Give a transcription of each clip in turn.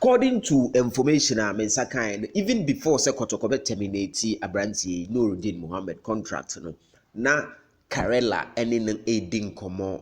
According to information I'm in kind, even before say Kotoko be terminate Abranti Nuruddin Mohammed contract no, na Karela any aiding komo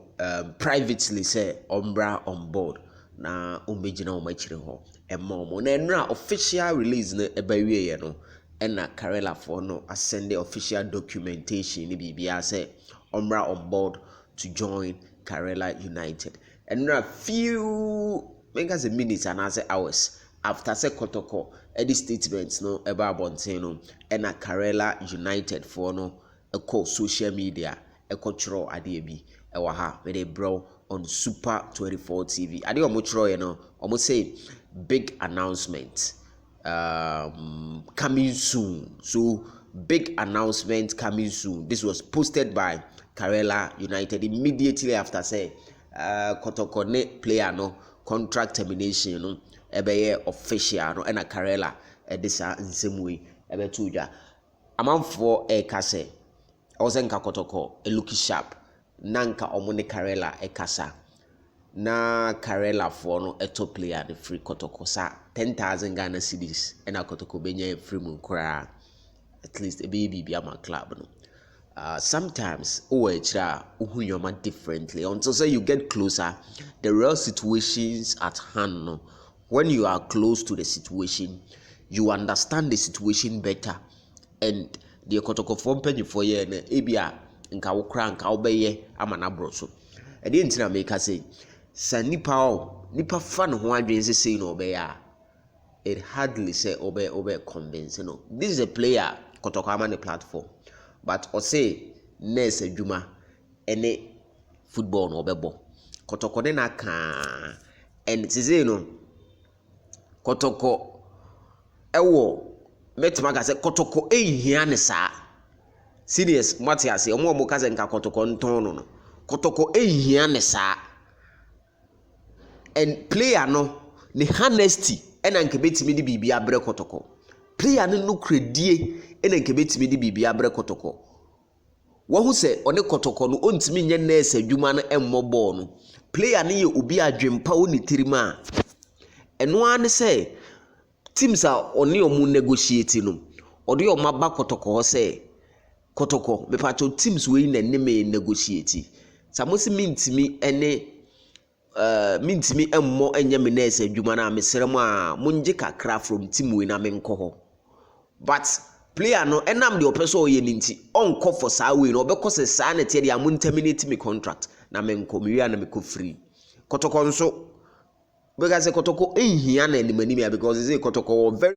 privately say Ombra on board na umbejina umachire ho emomo na enra official release no ebawie no na Karela for no ascend the official documentation ni bibia say Ombra on board to join Karela United. Enra few make us a minutes and as hours after say Kotoko any statements no about Bonteno and a Karela United for no a call social media a cultural adebi a waha with a bro on Super 24 TV. I do much you know almost say big announcement coming soon. So big announcement coming soon. This was posted by Karela United immediately after say Kotoko ne player no contract termination no ebeye official no na Karela edisa nsemwe ebe tuja amanfo kase ozenka Kotoko look sharp nanka omone Karela kasa na Karela for no top player the free Kotoko sa 10,000 Ghana cedis na Kotoko benya free mun kura at least a baby be ama club no. Sometimes uhunyoma differently until say you get closer the real situations at hand no. When you are close to the situation you understand the situation better and the Kotoko form penny for ye na ebia nka wo kra nka wo beye ama na broso e dey ntina make say sa nipa fa no ho adwen say no obeya it hardly say obe convince no. This is a player Kotoko ama the platform but or say nurse adwuma ene football no obebo Kotoko de na ka and say no Kotoko ewo metima ka say Kotoko ehia ne saa serious Matthias omo ka say nka Kotoko nton no Kotoko ehia ne saa and player no ne honesty ena nke betimi di bibia bre Kotoko player no kredie ena nke betimi di bibia bre Kotoko wahu se one Kotoko no ontimi nye nurse adwuma no emmo ball no player no ye obi adwempa oni tirima eno an say teams a oni omu negotiate no odi o maba Kotoko ho say Kotoko me pacho teams we na ne me negotiate samosi mintimi ene mintimi emmo enye me nurse adwuma na mesrem a munje kakra from team we na me nko ho but player no enam de opeso oye ninti onko for saa we no obekọ se saa na tie de am terminate me contract na me nko me wi na me ko free Kotoko nso because Kotoko ehia na animanimia because say Kotoko very